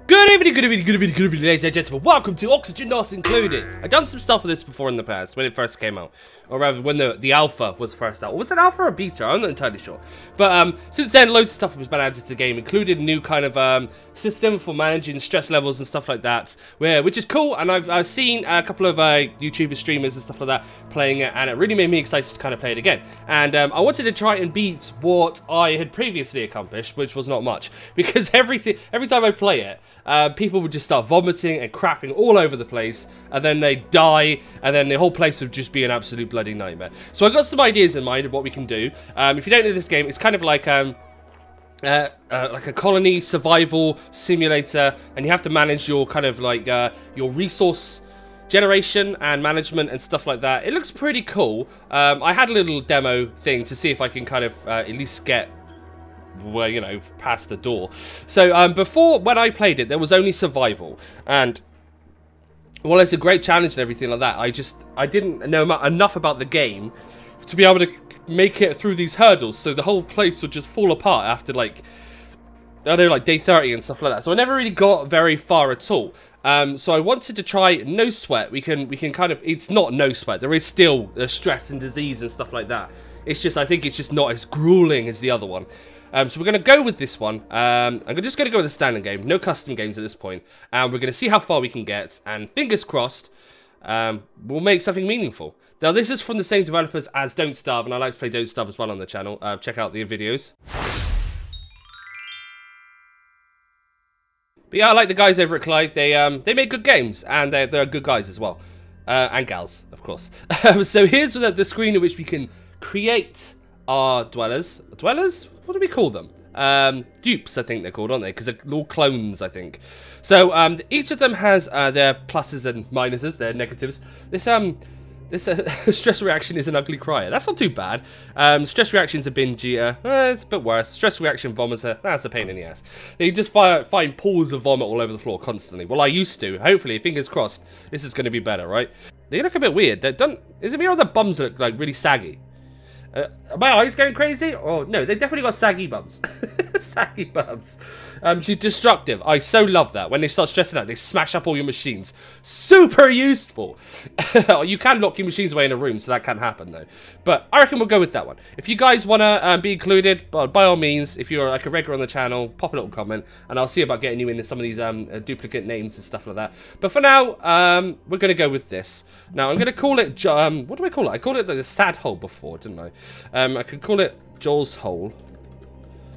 Good evening, ladies and gentlemen. Welcome to Oxygen Not Included. I've done some stuff with this before in the past, when it first came out. Or rather, when the alpha was first out. Or was it alpha or beta? I'm not entirely sure. But since then, loads of stuff has been added to the game, including a new kind of system for managing stress levels and stuff like that, which is cool. And I've seen a couple of YouTuber streamers and stuff like that playing it, and it really made me excited to kind of play it again. And I wanted to try and beat what I had previously accomplished, which was not much, because every time I play it, people would just start vomiting and crapping all over the place, and then they die, and then the whole place would just be an absolute bloody nightmare. So I got some ideas in mind of what we can do. If you don't know this game, it's kind of like a colony survival simulator, and you have to manage your kind of like your resource generation and management and stuff like that. It looks pretty cool. I had a little demo thing to see if I can kind of at least get, well, you know, past the door. So before, when I played it, there was only survival, and well, it's a great challenge and everything like that. I didn't know enough about the game to be able to make it through these hurdles, so the whole place would just fall apart after, like, I don't know, like day 30 and stuff like that. So I never really got very far at all. So I wanted to try no sweat. We can kind of, it's not no sweat. There is still stress and disease and stuff like that. It's just, I think it's just not as grueling as the other one. So we're going to go with this one. I'm just going to go with the standard game. No custom games at this point. And we're going to see how far we can get. And fingers crossed, we'll make something meaningful. Now, this is from the same developers as Don't Starve. And I like to play Don't Starve as well on the channel. Check out their videos. But yeah, I like the guys over at Clyde. They make good games. And they're good guys as well. And gals, of course. So here's the screen in which we can create our dwellers. Dwellers? What do we call them? Dupes, I think they're called, aren't they? Because they're all clones, I think. So each of them has their pluses and minuses, their negatives. This stress reaction is an ugly crier. That's not too bad. Stress reaction's a binge eater. It's a bit worse. Stress reaction vomiter. That's a pain in the ass. You just find pools of vomit all over the floor constantly. Well, I used to. Hopefully, fingers crossed, this is going to be better, right? They look a bit weird. Is it me or their bums look like really saggy? Are my eyes going crazy? Oh, no, they definitely got saggy bums. Saggy bums. She's destructive. I so love that. When they start stressing out, they smash up all your machines. Super useful. You can lock your machines away in a room, so that can't happen, though. But I reckon we'll go with that one. If you guys want to be included, by all means, if you're like a regular on the channel, pop a little comment, and I'll see about getting you into some of these duplicate names and stuff like that. But for now, we're going to go with this. Now, I'm going to call it, what do I call it? I called it the sad hole before, didn't I? I could call it Joel's hole,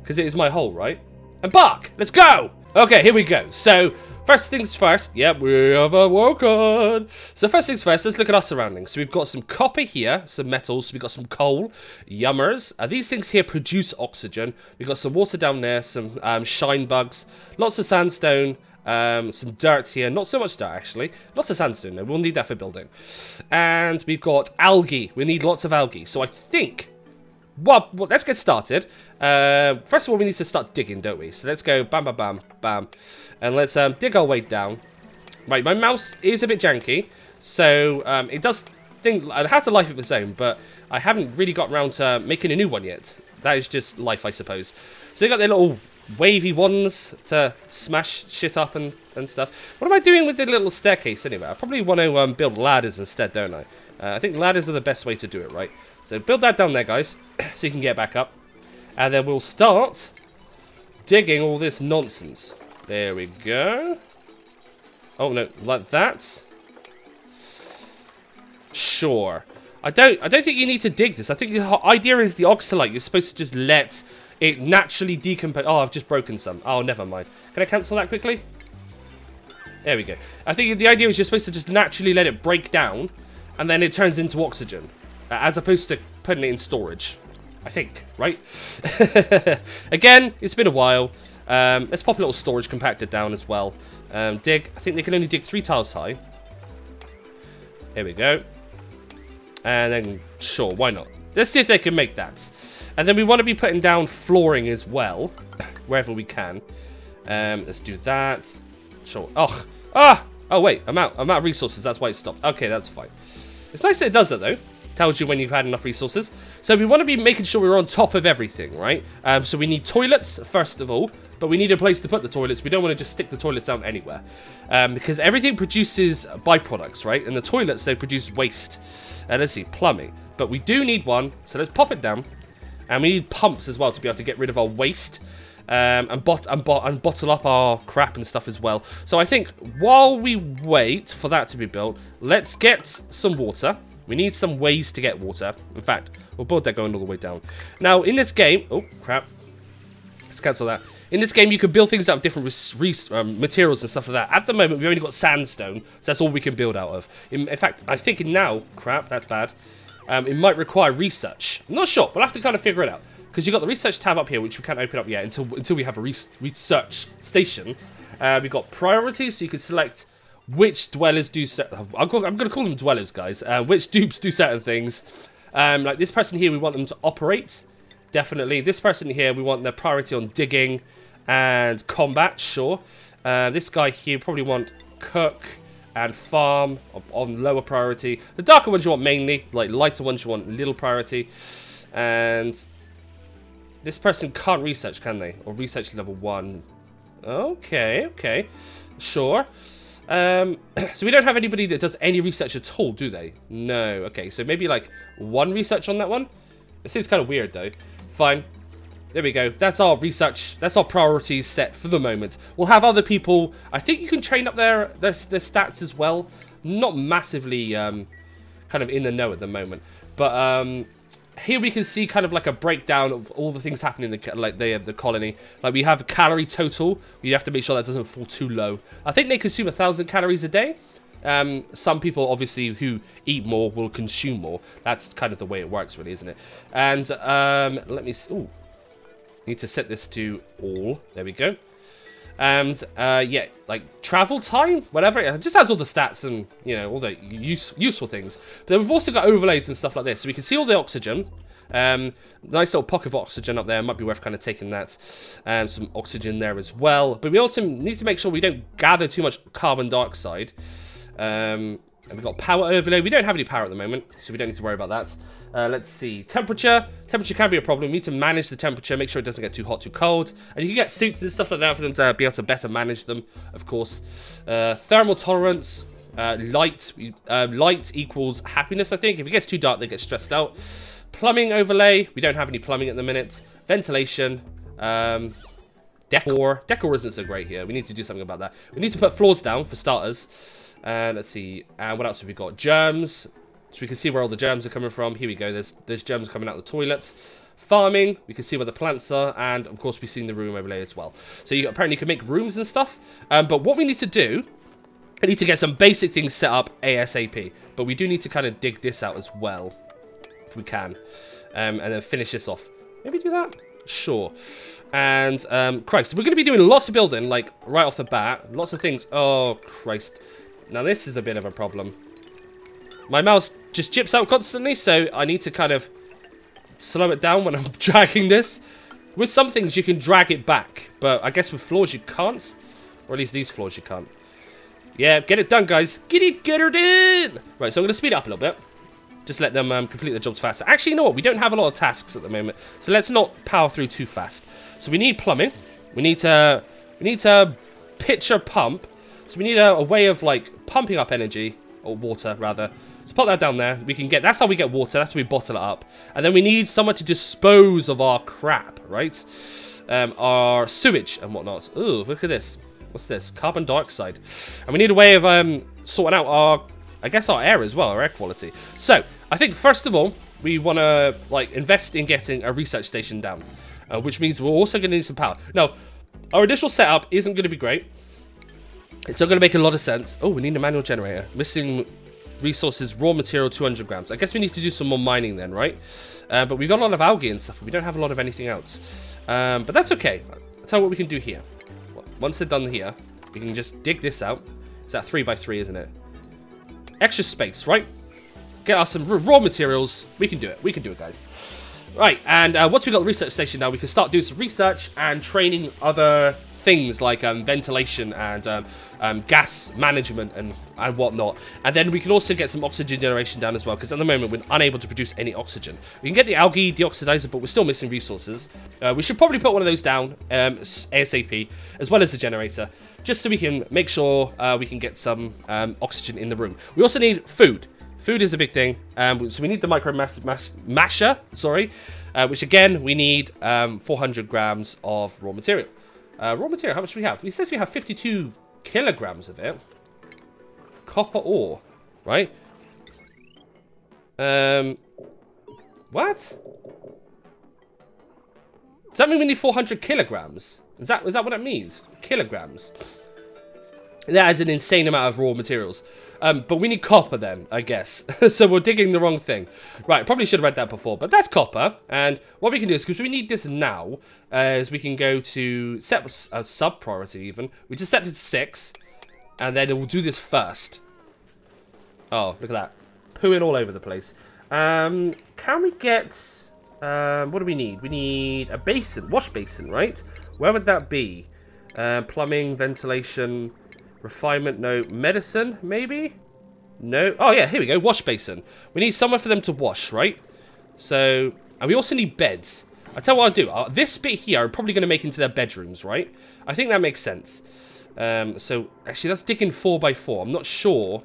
because it is my hole, right? And bark! Let's go! Okay, here we go. So, first things first. Yep, we have awoken. So, first things first, let's look at our surroundings. So, we've got some copper here, some metals. We've got some coal, yummers. These things here produce oxygen. We've got some water down there, some shine bugs, lots of sandstone, some dirt here. Not so much dirt, actually. Lots of sandstone, though. We'll need that for building. And we've got algae. We need lots of algae. So, I think, well, let's get started. First of all, we need to start digging, don't we? So let's go bam, bam, bam, bam. And let's dig our way down. Right, my mouse is a bit janky. So it does think, it has a life of its own, but I haven't really got around to making a new one yet. That is just life, I suppose. So they got their little wavy ones to smash shit up and stuff. What am I doing with the little staircase anyway? I probably want to build ladders instead, don't I? I think ladders are the best way to do it, right? So build that down there, guys, so you can get back up. And then we'll start digging all this nonsense. There we go. Oh, no, like that. Sure. I don't think you need to dig this. I think the idea is the oxalate. You're supposed to just let it naturally decompose. Oh, I've just broken some. Oh, never mind. Can I cancel that quickly? There we go. I think the idea is you're supposed to just naturally let it break down, and then it turns into oxygen. As opposed to putting it in storage, I think, right? Again, it's been a while. Let's pop a little storage compactor down as well. Dig. I think they can only dig 3 tiles high. Here we go. And then, sure, why not? Let's see if they can make that. And then we want to be putting down flooring as well, wherever we can. Let's do that. Sure. Oh, oh wait, I'm out of resources. That's why it stopped. Okay, that's fine. It's nice that it does that though. Tells you when you've had enough resources. So we want to be making sure we're on top of everything, right? So we need toilets, first of all. but we need a place to put the toilets. We don't want to just stick the toilets down anywhere. Because everything produces byproducts, right? And the toilets, they produce waste. Let's see, plumbing. But we do need one, so let's pop it down. And we need pumps as well to be able to get rid of our waste. And bottle up our crap and stuff as well. So I think while we wait for that to be built, let's get some water. We need some ways to get water. In fact, we'll build that going all the way down. Now, in this game... Oh, crap. Let's cancel that. In this game, you can build things out of different materials and stuff like that. At the moment, we've only got sandstone, so that's all we can build out of. In fact, I think now... Crap, that's bad. It might require research. I'm not sure. We'll have to kind of figure it out. Because you've got the research tab up here, which we can't open up yet until we have a research station. We've got priorities, so you can select which dwellers do... I'm going to call them dwellers, guys. Which dupes do certain things. Like this person here, we want them to operate. Definitely. This person here, we want their priority on digging and combat, sure. This guy here, probably want cook and farm on lower priority. The darker ones you want mainly, like lighter ones you want little priority. And... this person can't research, can they? Or research level 1. Okay, okay. Sure. So we don't have anybody that does any research at all, do they? No. Okay, so maybe like 1 research on that one? It seems kind of weird, though. Fine. There we go. That's our research. That's our priorities set for the moment. We'll have other people. I think you can train up their stats as well. Not massively kind of in the know at the moment. But... here we can see kind of like a breakdown of all the things happening in the colony. Like we have calorie total. We have to make sure that doesn't fall too low. I think they consume 1,000 calories a day. Some people obviously who eat more will consume more. That's kind of the way it works, really, isn't it? And let me see. Ooh, need to set this to all. There we go. And yeah, like travel time, whatever. It just has all the stats and, you know, all the useful things. But then we've also got overlays and stuff like this. So we can see all the oxygen. Nice little pocket of oxygen up there. Might be worth kind of taking that. Some oxygen there as well. But we also need to make sure we don't gather too much carbon dioxide. And we've got power overlay. We don't have any power at the moment, so we don't need to worry about that. Let's see. Temperature. Temperature can be a problem. We need to manage the temperature, make sure it doesn't get too hot, too cold. And you can get suits and stuff like that for them to be able to better manage them, of course. Thermal tolerance. Light equals happiness, I think. If it gets too dark, they get stressed out. Plumbing overlay. We don't have any plumbing at the minute. Ventilation. Decor. Decor isn't so great here. We need to do something about that. We need to put floors down, for starters. Let's see. And what else have we got? Germs. So we can see where all the germs are coming from. Here we go. There's germs coming out of the toilets. Farming. We can see where the plants are. And, of course, we've seen the room overlay as well. So you apparently can make rooms and stuff. But what we need to do... I need to get some basic things set up ASAP. But we do need to kind of dig this out as well. If we can. And then finish this off. Maybe do that? Sure. And, Christ. We're going to be doing lots of building, like, right off the bat. Lots of things. Oh, Christ. Now, this is a bit of a problem. My mouse just jips out constantly, so I need to kind of slow it down when I'm dragging this. With some things, you can drag it back. But I guess with floors, you can't. Or at least these floors, you can't. Yeah, get it done, guys. Get her done! Right, so I'm going to speed up a little bit. Just let them complete their jobs faster. Actually, you know what? We don't have a lot of tasks at the moment. So let's not power through too fast. So we need plumbing. We need to pitch a pump. So we need a way of, like, pumping up energy. Or water, rather. Let's put that down there. We can get... That's how we get water. That's how we bottle it up. And then we need somewhere to dispose of our crap, right? Our sewage and whatnot. Ooh, look at this. What's this? Carbon dioxide. And we need a way of sorting out our... I guess our air as well, our air quality. So, I think, first of all, we want to, like, invest in getting a research station down. Which means we're also going to need some power. Now, our initial setup isn't going to be great. It's not going to make a lot of sense. Oh, we need a manual generator. Missing resources, raw material, 200 grams. I guess we need to do some more mining then, right? But we've got a lot of algae and stuff, but we don't have a lot of anything else. But that's okay. I'll tell you what we can do here. Once they're done here, we can just dig this out. It's that 3x3, isn't it? Extra space, right? Get us some raw materials. We can do it. We can do it, guys. Right, and once we've got the research station now, we can start doing some research and training other things like ventilation and gas management and whatnot. And then we can also get some oxygen generation down as well, because at the moment we're unable to produce any oxygen. We can get the algae deoxidizer, but we're still missing resources. We should probably put one of those down ASAP, as well as the generator, just so we can make sure we can get some oxygen in the room. We also need food. Food is a big thing, so we need the micro masher, sorry, which again, we need 400 grams of raw material. Raw material, how much do we have? It says we have 52 kilograms of it. Copper ore, right? What? Does that mean we need 400 kilograms? Is that what it means? Kilograms. That is an insane amount of raw materials. But we need copper then, I guess. So we're digging the wrong thing. Right, probably should have read that before. But that's copper. And what we can do is, because we need this now, is we can go to set a sub-priority even. We just set it to 6. And then we'll do this first. Oh, look at that. Pooing all over the place. Can we get... what do we need? We need a basin. Wash basin, right? Where would that be? Plumbing, ventilation... Refinement, no. Medicine, maybe? No. Oh, yeah, here we go. Wash basin. We need somewhere for them to wash, right? So, and we also need beds. I'll tell you what I'll do. This bit here, I'm probably going to make into their bedrooms, right? I think that makes sense. So, actually, that's digging 4x4. I'm not sure.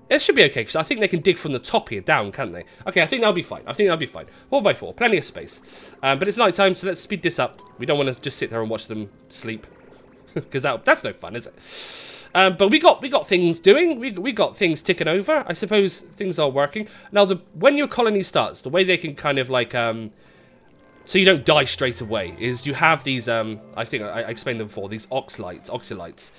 It should be okay, because I think they can dig from the top here down, can't they? Okay, I think that'll be fine. 4x4. Plenty of space. But it's night time, so let's speed this up. We don't want to just sit there and watch them sleep. Because that's no fun, is it? But we got things doing. We got things ticking over. I suppose things are working. Now, when your colony starts, the way they can kind of like so you don't die straight away is you have these I think I explained them before, these oxylites.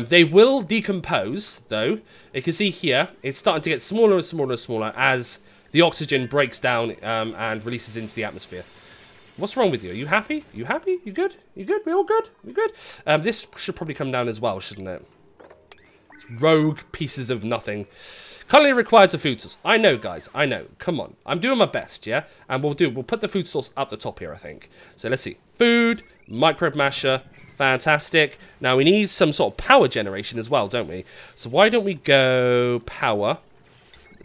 They will decompose though. You can see here it's starting to get smaller and smaller and smaller as the oxygen breaks down and releases into the atmosphere. What's wrong with you? Are you happy? You happy? You good? You good? We all good? We good? This should probably come down as well, shouldn't it? Rogue pieces of nothing. Colony requires a food source. I know, guys. I know. Come on. I'm doing my best, yeah? And we'll put the food source up the top here, I think. So let's see. Food, microbe masher. Fantastic. Now we need some sort of power generation as well, don't we? So why don't we go power...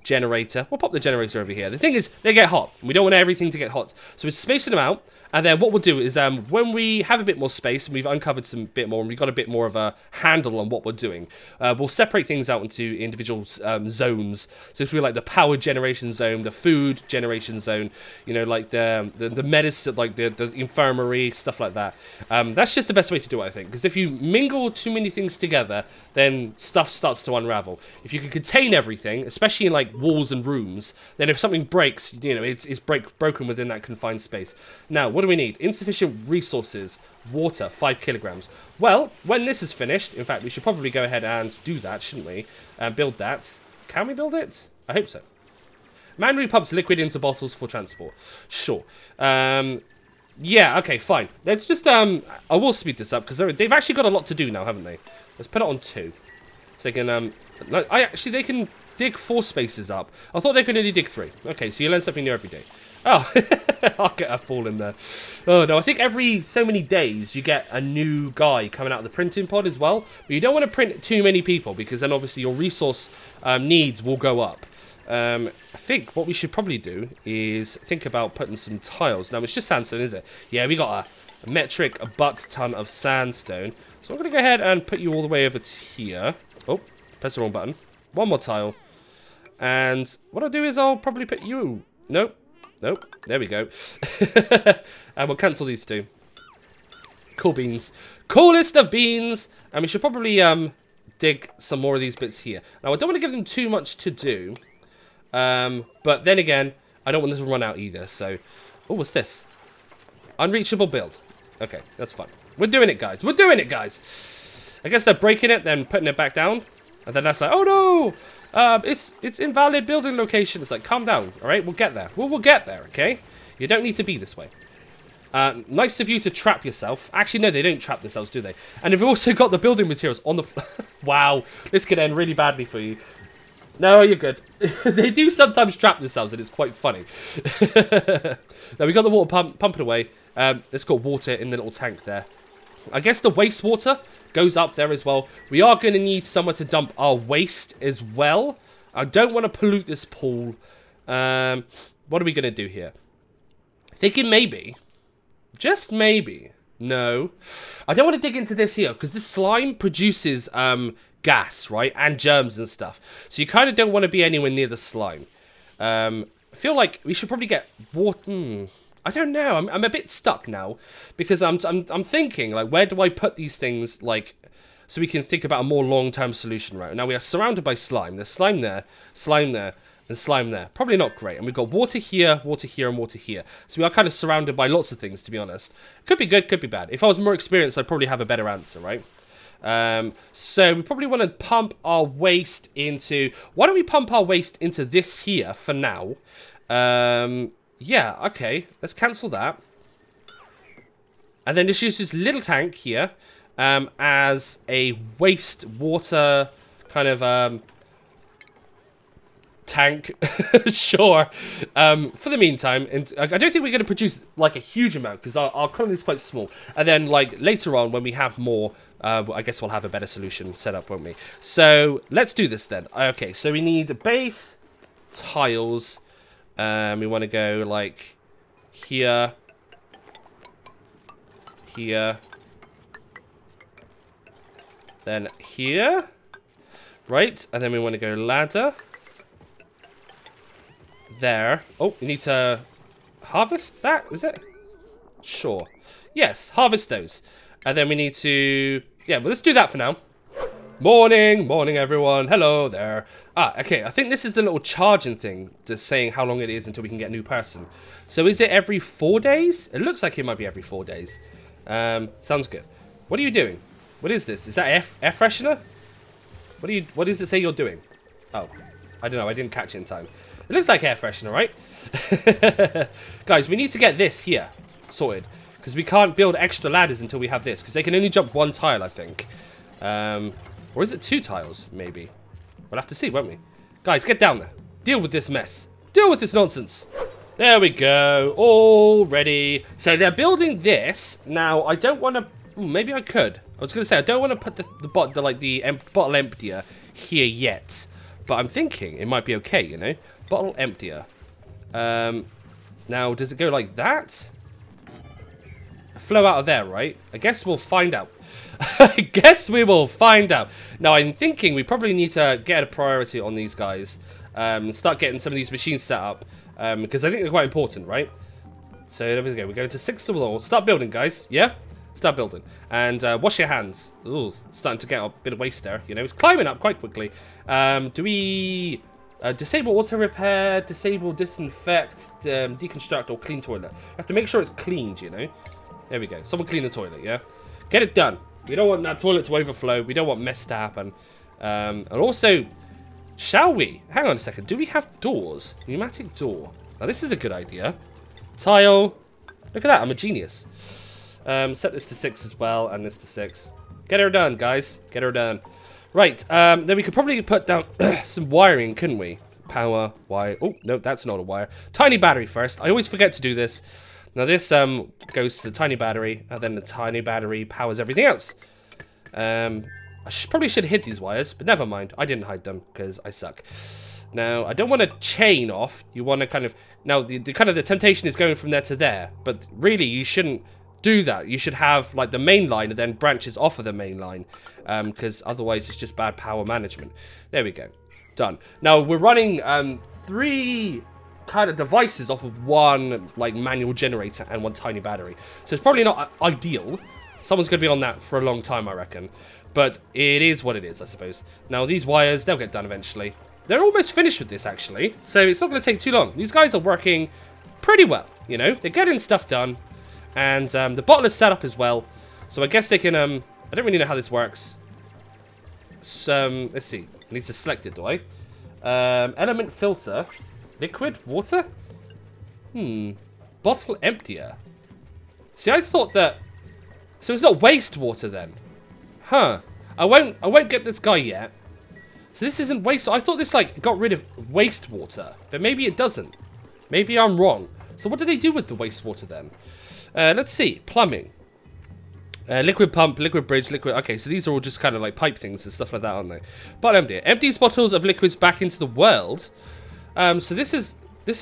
generator. We'll pop the generator over here. The thing is, they get hot. We don't want everything to get hot. So we're spacing them out. And then what we'll do is when we have a bit more space and we've uncovered some bit more and we've got a bit more of a handle on what we're doing, we'll separate things out into individual zones. So if we like the power generation zone, the food generation zone, you know, like the medicine, like the infirmary, stuff like that. That's just the best way to do it, I think. Because if you mingle too many things together, then stuff starts to unravel. If you can contain everything, especially in like walls and rooms, then if something breaks, you know, it's broken within that confined space. Now, what do we need? Insufficient resources. Water, 5 kilograms. Well, when this is finished, in fact, we should probably go ahead and do that, shouldn't we? Build that. Can we build it? I hope so. Manually pumps liquid into bottles for transport. Sure. Yeah, okay, fine. Let's just, I will speed this up, because they've actually got a lot to do now, haven't they? Let's put it on 2. So they can, they can dig 4 spaces up. I thought they could only dig 3. Okay, so you learn something new every day. Oh, I'll get a fall in there. Oh, no, I think every so many days you get a new guy coming out of the printing pod as well. But you don't want to print too many people because then obviously your resource needs will go up. I think what we should probably do is think about putting some tiles. Now, it's just sandstone, is it? Yeah, we got a metric, a butt-ton of sandstone. So I'm going to go ahead and put you all the way over to here. Oh, press the wrong button. One more tile. And what I'll do is I'll probably put you... Nope. Nope. There we go. And we'll cancel these 2. Cool beans. Coolest of beans! And we should probably dig some more of these bits here. Now, I don't want to give them too much to do. But then again, I don't want this to run out either. So, oh, what's this? Unreachable build. Okay, that's fine. We're doing it, guys. We're doing it, guys. I guess they're breaking it, then putting it back down. And then that's like, oh no! It's invalid building location. It's like, calm down, all right? We'll get there. We'll get there, okay? You don't need to be this way. Nice of you to trap yourself. Actually, no, they don't trap themselves, do they? And we've also got the building materials on the... Wow, this could end really badly for you. No, you're good. They do sometimes trap themselves, and it's quite funny. Now, we got the water pumping away. It's got water in the little tank there. I guess the wastewater goes up there as well. We are going to need somewhere to dump our waste as well. I don't want to pollute this pool. What are we going to do here? Thinking maybe, just maybe, no. I don't want to dig into this here because this slime produces gas, right? And germs and stuff. So you kind of don't want to be anywhere near the slime. I feel like we should probably get water. I don't know. I'm a bit stuck now because I'm thinking like, where do I put these things, like, so we can think about a more long-term solution, right? Now we are surrounded by slime. There's slime there, and slime there. Probably not great. And we've got water here, and water here. So we are kind of surrounded by lots of things, to be honest. Could be good, could be bad. If I was more experienced, I'd probably have a better answer, right? So we probably want to pump our waste into... Why don't we pump our waste into this here for now? Yeah, okay. Let's cancel that. And then just use this little tank here as a wastewater kind of tank. Sure. For the meantime, and I don't think we're going to produce like a huge amount because our colony is quite small. And then like later on when we have more, I guess we'll have a better solution set up, won't we? So let's do this then. Okay, so we need base tiles. We want to go like here, here, then here, right? And then we want to go ladder. There. Oh, we need to harvest that, is it? Sure. Yes, harvest those. And then we need to... Yeah, well, let's do that for now. Morning, morning everyone. Hello there. Ah, okay, I think this is the little charging thing, just saying how long it is until we can get a new person. So is it every 4 days? It looks like it might be every 4 days. Sounds good. What are you doing? What is this? Is that air freshener? What does it say you're doing? Oh, I don't know, I didn't catch it in time. It looks like air freshener, right? Guys, we need to get this here sorted. Because we can't build extra ladders until we have this. Because they can only jump 1 tile, I think. Or is it 2 tiles, maybe? We'll have to see, won't we? Guys, get down there. Deal with this mess. Deal with this nonsense. There we go. All ready. So they're building this. Now, I don't want to... Maybe I could. I was going to say, I don't want to put the bottle emptier here yet. But I'm thinking it might be okay, you know? Bottle emptier. Now, does it go like that? Flow out of there, right? I guess we'll find out. I guess we will find out. Now, I'm thinking we probably need to get a priority on these guys. Start getting some of these machines set up. Because I think they're quite important, right? So, there we go. We're going to 6 to 1. Start building, guys. Yeah? Start building. And wash your hands. Ooh, starting to get a bit of waste there. You know, it's climbing up quite quickly. Do we... disable auto repair, disable disinfect, deconstruct, or clean toilet. We have to make sure it's cleaned, you know. There we go. Someone clean the toilet, yeah? Get it done. We don't want that toilet to overflow. We don't want mess to happen. And also, shall we? Hang on a second. Do we have doors? Pneumatic door. Now, this is a good idea. Tile. Look at that. I'm a genius. Set this to 6 as well, and this to 6. Get her done, guys. Get her done. Right. Then we could probably put down some wiring, couldn't we? Power, wire. Oh, no, that's not a wire. Tiny battery first. I always forget to do this. Now this goes to the tiny battery, and then the tiny battery powers everything else. I probably should have hid these wires, but never mind. I didn't hide them because I suck. Now I don't want to chain off. You want to kind of the temptation is going from there to there, but really you shouldn't do that. You should have like the main line and then branches off of the main line, because otherwise it's just bad power management. There we go. Done. Now we're running 3 kind of devices off of 1 like manual generator and 1 tiny battery, so it's probably not ideal. Someone's gonna be on that for a long time, I reckon, but it is what it is, I suppose. Now these wires, they'll get done eventually. They're almost finished with this actually, so it's not gonna take too long. These guys are working pretty well, you know. They're getting stuff done, and the bottle is set up as well, so I guess they can I don't really know how this works. So let's see, I need to select it, do I? Element filter. Liquid? Water? Bottle emptier. See, I thought that... So it's not wastewater then. Huh. I won't get this guy yet. So this isn't waste... I thought this, like, got rid of wastewater. But maybe it doesn't. Maybe I'm wrong. So what do they do with the wastewater then? Let's see. Plumbing. Liquid pump, liquid bridge, liquid... Okay, so these are all just kind of like pipe things and stuff like that, aren't they? But empty it. Empties bottles of liquids back into the world. So this is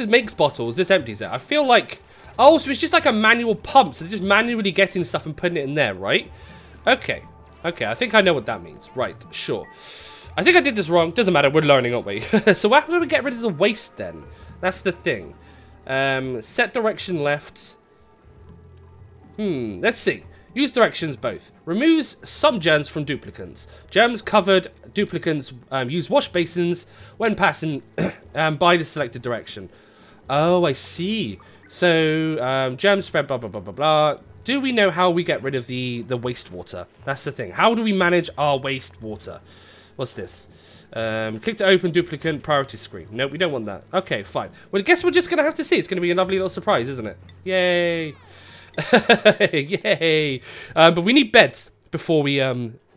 makes bottles. This empties it. I feel like... Oh, so it's just like a manual pump. So they're just manually getting stuff and putting it in there, right? Okay. Okay, I think I know what that means. Right, sure. I think I did this wrong. Doesn't matter. We're learning, aren't we? So how do we get rid of the waste then? That's the thing. Set direction left. Let's see. Use directions both. Removes some germs from duplicants. Germs covered duplicants use wash basins when passing by the selected direction. Oh, I see. So, germs spread, blah, blah, blah, blah, blah. Do we know how we get rid of the wastewater? That's the thing. How do we manage our wastewater? What's this? Click to open duplicant priority screen. No, we don't want that. Okay, fine. Well, I guess we're just going to have to see. It's going to be a lovely little surprise, isn't it? Yay. Yay. But we need beds before we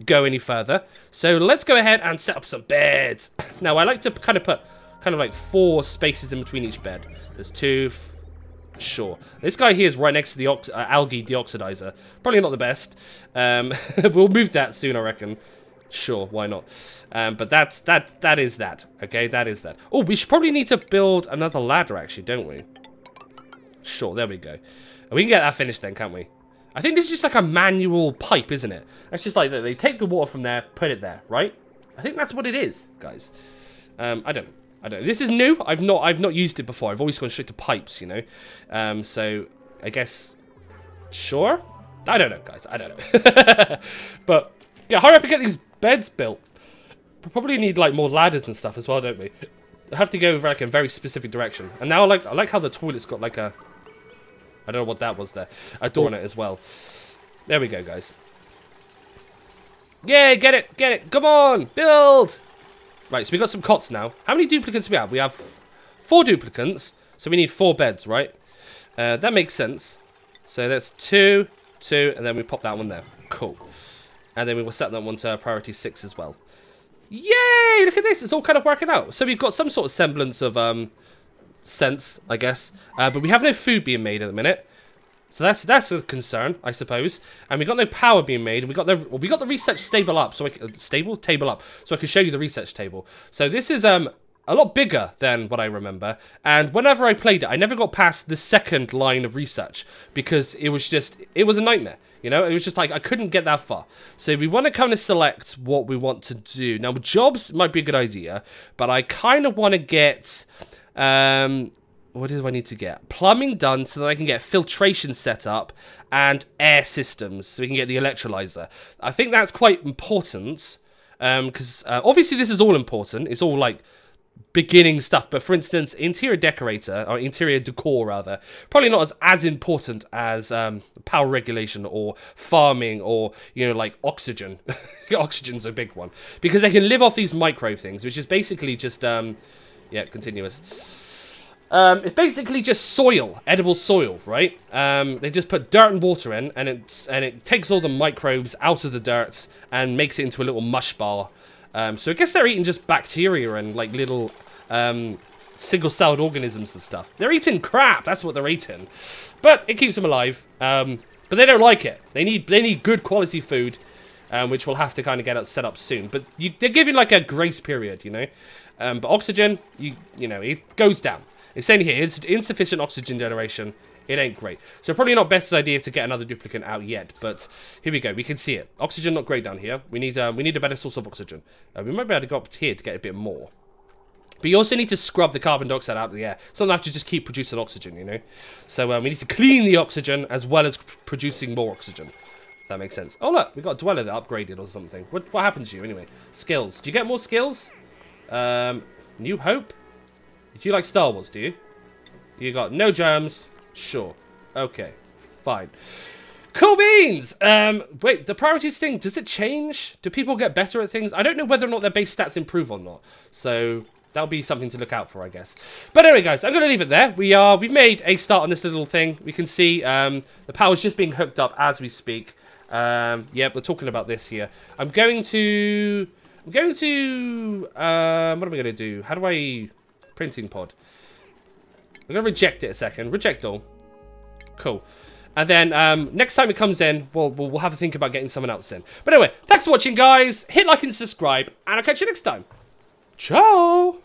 go any further. So let's go ahead and set up some beds. Now, I like to kind of put like 4 spaces in between each bed. There's 2... Sure. This guy here is right next to the algae deoxidizer. Probably not the best. We'll move that soon, I reckon. Sure, why not? But that is that. Okay, that is that. Oh, we should probably need to build another ladder, actually, don't we? Sure, there we go. We can get that finished then, can't we? I think this is just like a manual pipe, isn't it? It's just like they take the water from there, put it there, right? I think that's what it is, guys. I don't know. This is new. I've not used it before. I've always gone straight to pipes, you know. So I guess, sure. I don't know, guys. I don't know. But yeah, hurry up and get these beds built. We probably need like more ladders and stuff as well, don't we? I have to go like a very specific direction. And now I like how the toilet's got like a, I don't know what that was there, a door on it as well. There we go, guys. Yeah, get it. Come on, build. Right, so we got some cots now. How many duplicates do we have? We have 4 duplicates, so we need 4 beds, right? That makes sense. So that's 2, 2, and then we pop that one there. Cool. And then we will set that one to priority 6 as well. Yay! Look at this. It's all kind of working out. So we've got some sort of semblance of sense, I guess. But we have no food being made at the minute. So that's a concern, I suppose. And we got no power being made. And we got the research table up, so table up, so I can show you the research table. So this is a lot bigger than what I remember. And whenever I played it, I never got past the 2nd line of research because it was a nightmare. You know, it was just like I couldn't get that far. So we want to kind of select what we want to do. Now, jobs might be a good idea, but I kind of want to get what do I need to get? Plumbing done so that I can get filtration set up and air systems so we can get the electrolyzer. I think that's quite important because obviously this is all important. It's all like beginning stuff. But for instance, interior decorator or interior decor rather, probably not as important as power regulation or farming or, you know, like oxygen. Oxygen's a big one because they can live off these micro things, which is basically just yeah, continuous. It's basically just soil, edible soil, right? They just put dirt and water in, and it takes all the microbes out of the dirt and makes it into a little mush bar. So I guess they're eating just bacteria and like little single-celled organisms and stuff. They're eating crap. That's what they're eating, but it keeps them alive. But they don't like it. They need good quality food, which we'll have to kind of get set up soon. But they're giving like a grace period, you know. But oxygen, you know, it goes down. It's saying here, it's insufficient oxygen generation. It ain't great. So probably not best idea to get another duplicate out yet. But here we go. We can see it. Oxygen not great down here. We need a better source of oxygen. We might be able to go up here to get a bit more. But you also need to scrub the carbon dioxide out of the air. It's not enough to just keep producing oxygen, you know. So we need to clean the oxygen as well as producing more oxygen. If that makes sense. Oh look, we got a dweller that upgraded or something. What happened to you anyway? Skills. Do you get more skills? New Hope? Do you like Star Wars, do you? You got no germs. Sure. Okay. Fine. Cool beans! Wait, the priorities thing, does it change? Do people get better at things? I don't know whether or not their base stats improve or not. So that'll be something to look out for, I guess. But anyway, guys, I'm going to leave it there. We've made a start on this little thing. We can see the power's just being hooked up as we speak. Yeah, we're talking about this here. What am I going to do? How do I... Printing pod. I'm going to reject it a second. Reject all. Cool. And then next time it comes in, we'll have a think about getting someone else in. But anyway, thanks for watching, guys. Hit like and subscribe, and I'll catch you next time. Ciao!